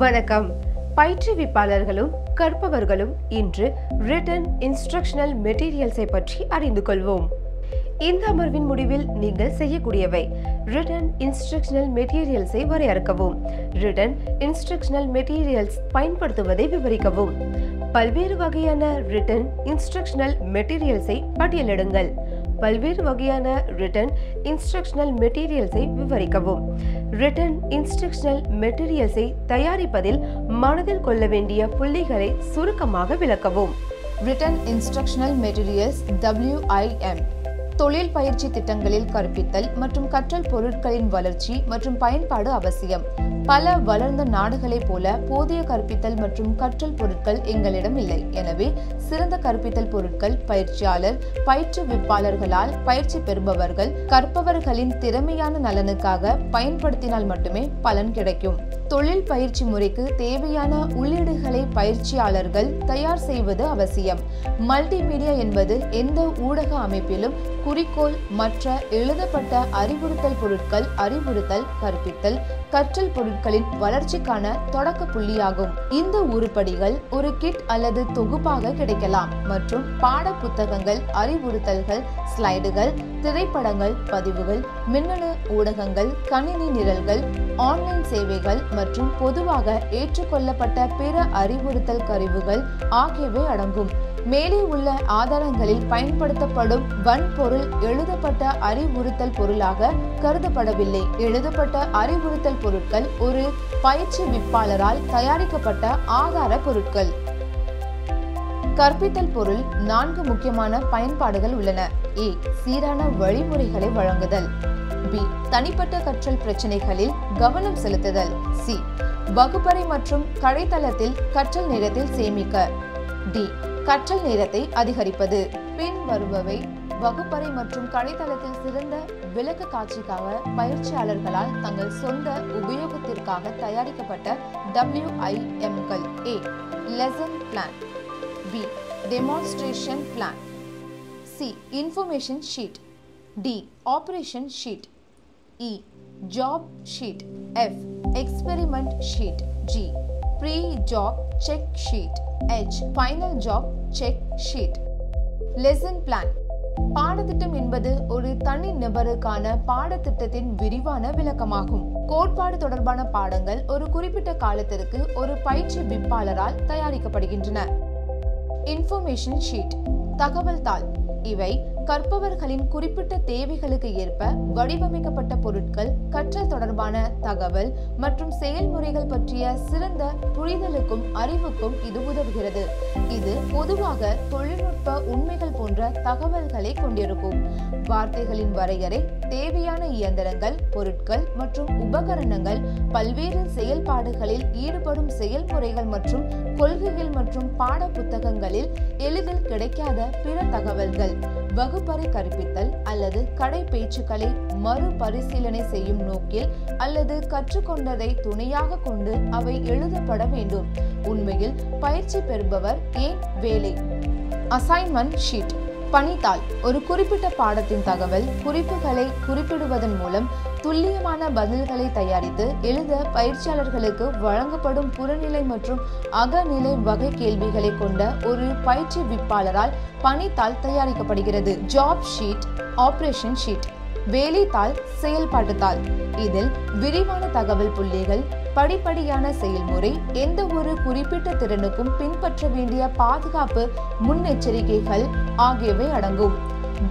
வணக்கம். பயிற்றுவிப்பாளர்களும் கற்பவர்களும் இன்று return instructional மெட்டீரியல்ஸை பற்றி அறிந்து கொள்வோம். இந்த அமர்வின் முடிவில் நீங்கள் செய்யக்கூடியவை: ரிட்டன் இன்ஸ்ட்ரக்ஷனல் மெட்டீரியல்ஸை வரையறுக்கவும், ரிட்டன் இன்ஸ்ட்ரக்ஷனல் மெட்டீரியல்ஸ் பயன்படுத்துவதை விவரிக்கவும், பல்வேறு வகையான ரிட்டன் இன்ஸ்ட்ரக்ஷனல் மெட்டீரியல்ஸை பட்டியலிடுங்கள், பல்வேறு வகையான ரிட்டன் இன்ஸ்ட்ரக்ஷனல் மெட்டீரியல்ஸை விவரிக்கவும், ரிட்டன் இன்ஸ்ட்ரக்ஷனல் மெட்டீரியல்ஸை தயாரிப்பதில் மனதில் கொள்ள வேண்டிய புள்ளிகளை சுருக்கமாக விளக்கவும். ரிட்டன் இன்ஸ்ட்ரக்ஷனல் மெட்டீரியல்ஸ் WIM தொழில் பயிற்சி திட்டங்களில் கற்பித்தல் மற்றும் கற்றல் பொருட்களின் வளர்ச்சி மற்றும் பயன்பாடு அவசியம். பல வளர்ந்த நாடுகளைப் போல போதிய கற்பித்தல் மற்றும் கற்றல் பொருட்கள் எங்களிடம் இல்லை. எனவே சிறந்த கற்பித்தல் பொருட்கள் பயிற்சியாளர், பயிற்றுவிப்பாளர்களால் பயிற்சி பெறுபவர்கள், கற்பவர்களின் திறமையான நலனுக்காக பயன்படுத்தினால் மட்டுமே பலன் கிடைக்கும். தொழில் பயிற்சி முறைக்கு தேவையான உள்ளீடுகளை பயிற்சியாளர்கள் தயார் செய்வது அவசியம். மல்டிமீடியா என்பது எந்த ஊடக அமைப்பிலும் குறிக்கோள், மற்ற எழுதப்பட்ட அறிவுறுத்தல் பொருட்கள், அறிவுறுத்தல், கற்பித்தல், கற்றல் பொருட்களின் வளர்ச்சிக்கான தொடக்க புள்ளியாகும். இந்த உருப்படிகள் ஒரு கிட் அல்லது தொகுப்பாக கிடைக்கலாம் மற்றும் பாட புத்தகங்கள், அறிவுறுத்தல்கள், ஸ்லைடுகள், திரைப்படங்கள், பதிவுகள், மின்னணு ஊடகங்கள், கணினி நிரல்கள், ஆன்லைன் சேவைகள் மற்றும் பொதுவாக ஏற்றுக்கொள்ளப்பட்ட பிற அறிவுறுத்தல் கருவிகள் ஆகியவை அடங்கும். மேலே உள்ள ஆதாரங்களில் பயன்படுத்தப்படும் வன்பொருள் எழுதப்பட்ட அறிவுறுத்தல் பொருளாக கருதப்படவில்லை. எழுதப்பட்ட அறிவுறுத்தல் பொருட்கள் ஒரு பயிற்றுவிப்பாளரால் தயாரிக்கப்பட்ட ஆதார பொருட்கள். கற்பித்தல் பொருள் 4 முக்கியமான பயன்பாடுகள் உள்ளன. A. சீரான வழிமுறைகளை வழங்குதல். B. தனிப்பட்ட கற்றல் பிரச்சனைகளில் கவனம் செலுத்துதல். C. வகுப்பறை மற்றும் கடைத்தளத்தில் கற்றல் நேரத்தில் சேமிக்க. D. கற்றல் நேரத்தை அதிகரிப்பது. பின் வருபவை வகுப்பறை மற்றும் கடைத்தளத்தில் சிறந்த விளக்க காட்சிக்காக பயிற்சியாளர்களால் தங்கள் சொந்த உபயோகத்திற்காக தயாரிக்கப்பட்ட WIM-கள். A. Lesson plan. B. Demonstration plan. C. Information sheet. D. Operation sheet. E. Job sheet. F. Experiment sheet. G. Pre job check sheet. H. Final job check sheet. Lesson plan. பாடத்திட்டம் என்பது ஒரு தனி நபருக்கான பாடத்திட்டத்தின் விரிவான விளக்கமாகும். கோட்பாடு தொடர்பான பாடங்கள் ஒரு குறிப்பிட்ட காலத்திற்கு ஒரு பயிற்றுவிப்பாளரால் தயாரிக்கப்படுகின்றன. இன்ஃபர்மேஷன் ஷீட் தகவல் தாள். இவை கற்பவர்களின் குறிப்பிட்ட தேவைகளுக்கு ஏற்ப வடிவமைக்கப்பட்ட பொருட்கள், கற்றல் தொடர்பான தகவல் மற்றும் செயல்முறைகள் பற்றிய சிறந்த புரிதலுக்கும் அறிவுக்கும் இது உதவுகிறது. இது பொதுவாக தொழில்நுட்ப உண்மைகள் போன்ற தகவல்களை கொண்டிருக்கும். வார்த்தைகளின் வரையறை, தேவையான இயந்திரங்கள், பொருட்கள் மற்றும் உபகரணங்கள், பல்வேறு செயல்பாடுகளில் ஈடுபடும் செயல்முறைகள் மற்றும் கொள்கைகள் மற்றும் பாட புத்தகங்களில் எளிதில் கிடைக்காத பிற தகவல்கள். வகுப்பறை கற்பித்தல் அல்லது கடை பேச்சுக்களை மறுபரிசீலனை செய்யும் நோக்கில் அல்லது கற்றுக்கொண்டதை துணையாக கொண்டு அவை எழுதப்பட வேண்டும். உண்மையில் பயிற்சி பெறுபவர் ஏன் வேலை. அசைன்மெண்ட் ஷீட் பணித்தாள். ஒரு குறிப்பிட்ட பாடத்தின் தகவல் குறிப்புகளை குறிப்பிடுவதன் மூலம் துல்லியமான பதில்களை தயாரித்து எழுத பயிற்சியாளர்களுக்கு வழங்கப்படும் புறநிலை மற்றும் அகநிலை வகை கேள்விகளை கொண்ட ஒரு பயிற்றுவிப்பாளரால் பணித்தாள் தயாரிக்கப்படுகிறது. Job sheet, operation sheet. வேலைத்தாள், செயல்பாட்டு தாள். இதில் விரிவான தகவல் புள்ளிகள், படிப்படியான செயல்முறை, எந்த ஒரு குறிப்பிட்ட திறனுக்கும் பின்பற்ற வேண்டிய பாதுகாப்பு முன்னெச்சரிக்கைகள் ஆகியவை அடங்கும்.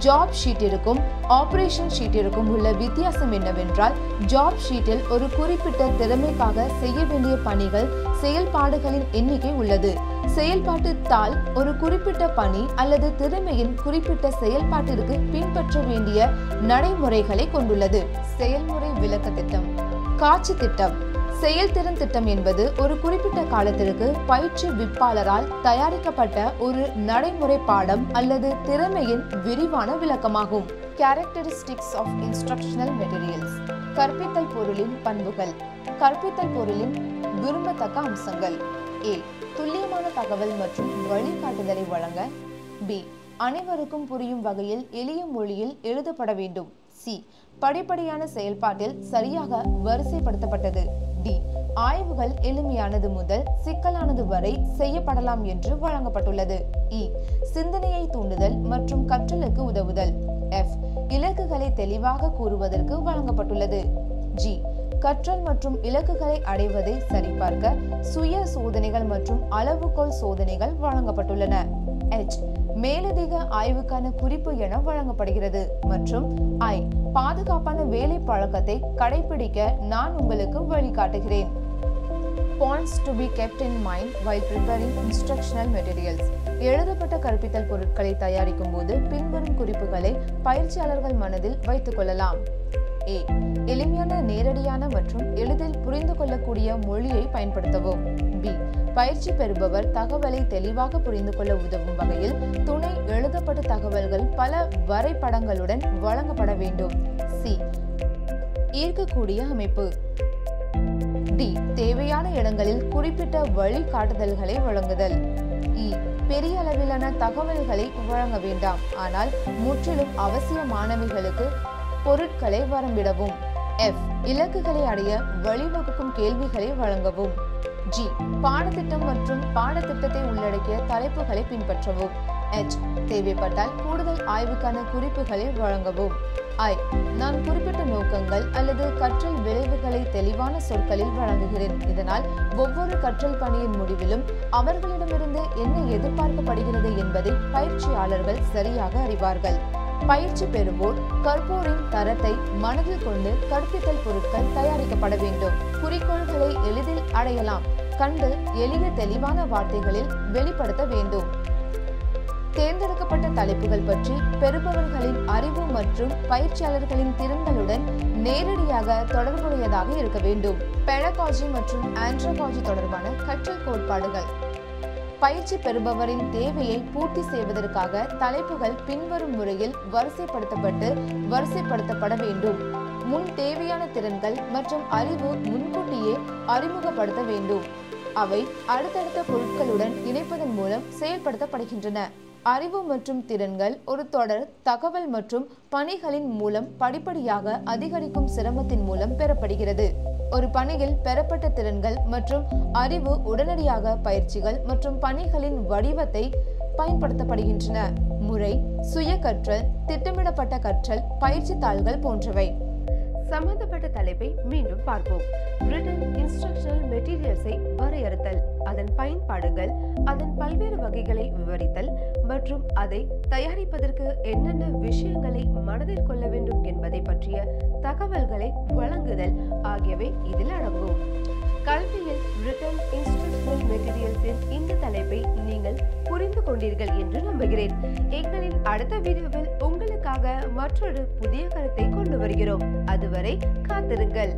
ஜாப் ஷீட்டிற்கும் ஆபரேஷன் ஷீட்டிற்கும் உள்ள வித்தியாசம் என்னவென்றால், ஜாப் ஷீட்டில் ஒரு குறிப்பிட்ட திறமைக்காக செய்ய வேண்டிய பணிகள், செயல்பாடுகளின் எண்ணிக்கை உள்ளது. செயல்பாட்டு தாள் ஒரு குறிப்பிட்ட பணி அல்லது திறமையின் குறிப்பிட்ட செயல்பாட்டிற்கு பின்பற்ற வேண்டிய நடைமுறைகளை கொண்டுள்ளது. செயல்முறை விளக்க திட்டம். காட்சி திட்டம். செயல்திறன் திட்டம் என்பது ஒரு குறிப்பிட்ட காலத்திற்கு பயிற்றுவிப்பாளரால் தயாரிக்கப்பட்ட ஒரு நடைமுறை பாடம் அல்லது திறமையின் விரிவான விளக்கமாகும். Characteristics of instructional materials. கற்பித்தல் பொருளின் பண்புகள். கற்பித்தல் பொருளின் விரும்பத்தக்க அம்சங்கள். A. துல்லியமான தகவல் மற்றும் வழிகாட்டுதலை வழங்க. B. அனைவருக்கும் புரியும் வகையில் எளிய மொழியில் எழுதப்பட வேண்டும். சி. படிப்படியான செயல்பாட்டில் சரியாக வரிசைப்படுத்தப்பட்டது. டி. ஆய்வுகள் எளிமையானது முதல் சிக்கலானது வரை செய்யப்படலாம் என்று வழங்கப்பட்டுள்ளது. இ. சிந்தனையை தூண்டுதல் மற்றும் கற்றலுக்கு உதவுதல். எஃப். இலக்குகளை தெளிவாக கூறுவதற்கு வழங்கப்பட்டுள்ளது. ஜி. கற்றல் மற்றும் இலக்குகளை அடைவதை சரிபார்க்க சுய சோதனைகள் மற்றும் அளவுகோல் சோதனைகள் வழங்கப்பட்டுள்ளன. H. மேலதிக ஆய்வுக்கான குறிப்பு என வழங்கப்படுகிறது. மற்றும் I. பாதுகாப்பான வேலை பழக்கத்தை கடைபிடிக்க நான் உங்களுக்கு வழிகாட்டுகிறேன். Points to be kept in mind while preparing instructional materials. எழுதப்பட்ட கற்பித்தல் பொருட்களை தயாரிக்கும் போது பின்வரும் குறிப்புகளை பயிற்சியாளர்கள் மனதில் வைத்துக் கொள்ளலாம். A. எளிமையான, நேரடியான மற்றும் எளிதில் புரிந்து கொள்ளக்கூடிய மொழியை பயன்படுத்தவும். B. பயிற்சி பெறுபவர் தகவலை தெளிவாக புரிந்து கொள்ள உதவும் வகையில் துணை எழுதப்பட்ட தகவல்கள் பல வரைபடங்களுடன் வழங்கப்பட வேண்டும். C. ஈர்க்கக்கூடிய அமைப்பு. D. தேவையான இடங்களில் குறிப்பிட்ட வழிகாட்டுதல்களை வழங்குதல். E. பெரிய அளவிலான தகவல்களை வழங்க வேண்டாம், ஆனால் முற்றிலும் அவசியமானவைகளுக்கு பொருட்களை வரம்பிடவும். F. இலக்குகளை அடைய வழிவகுக்கும் கேள்விகளை வழங்கவும். G. பாடத்திட்டம் மற்றும் பாடத்திட்டத்தை உள்ளடக்கிய தலைப்புகளை பின்பற்றவும். H. தேவைப்பட்டால் கூடுதல் ஆய்வுக்கான குறிப்புகளை வழங்கவும். I. நான் குறிப்பிட்ட நோக்கங்கள் அல்லது கற்றல் விளைவுகளை தெளிவான சொற்களில் வழங்குகிறேன். இதனால் ஒவ்வொரு கற்றல் பணியின் முடிவிலும் அவர்களிடமிருந்து என்ன எதிர்பார்க்கப்படுகிறது என்பதை பயிற்சியாளர்கள் சரியாக அறிவார்கள். பயிற்சி பெறுவோர் கற்போரின் தரத்தை மனதில் கொண்டு கற்பித்தல் பொருட்கள் தயாரிக்கப்பட வேண்டும். குறிக்கோள்களை எளிதில் அடையலாம் கண்டு எளிய தெளிவான வார்த்தைகளில் வெளிப்படுத்த வேண்டும். தேர்ந்தெடுக்கப்பட்ட தலைப்புகள் பற்றி பெறுபவர்களின் அறிவு மற்றும் பயிற்சியாளர்களின் திறன்களுடன் நேரடியாக தொடர்புடையதாக இருக்க வேண்டும். பெடகாஜி மற்றும் ஆண்ட்ரோகாஜி தொடர்பான கற்றல் கோட்பாடுகள். பயிற்சி பெறுபவரின் தேவையை பூர்த்தி செய்வதற்காக தலைப்புகள் பின்வரும் முறையில் வரிசைப்படுத்தப்பட வேண்டும். முன் தேவையான திறன்கள் மற்றும் அறிவு முன்கூட்டியே அறிமுகப்படுத்த வேண்டும். அவை அடுத்தடுத்த பொருட்களுடன் இணைப்பதன் மூலம் செயல்படுத்தப்படுகின்றன. அறிவு மற்றும் திறன்கள் ஒரு தொடர் தகவல் மற்றும் பணிகளின் மூலம் படிப்படியாக அதிகரிக்கும் சிரமத்தின் மூலம் பெறப்படுகிறது. ஒரு பணியில் பெறப்பட்ட திறன்கள் மற்றும் அறிவு உடனடியாக பயிற்சிகள் மற்றும் பணிகளின் வடிவத்தை பயன்படுத்தப்படுகின்றன. முறை, சுய கற்றல், திட்டமிடப்பட்ட கற்றல், பயிற்சி தாள்கள் போன்றவை. சம்பந்தப்பட்ட தலைப்பை மீண்டும் பார்ப்போம். ரிட்டன் இன்ஸ்ட்ரக்ஷனல் மெட்டீரியல்ஸை வரையறுத்தல், அதன் பயன்பாடுகள், அதன் பல்வேறு வகைகளை விவரித்தல் மற்றும் அதை தயாரிப்பதற்கு என்னென்ன விஷயங்களை மனதில் கொள்ள வேண்டும் என்பதை பற்றிய தகவல்களை வழங்குதல் ஆகியவை இதில் அடங்கும். கல்வியில் ரிட்டன் இன்ஸ்ட்ரக்ஷனல் மெட்டீரியல்ஸின் இந்த தலைப்பை நீங்கள் புரிந்து கொண்டீர்கள் என்று நம்புகிறேன். எங்களின் அடுத்த வீடியோவில் உங்களுக்காக மற்றொரு புதிய கருத்தை கொண்டு வருகிறோம். அதுவரை காத்திருங்கள்.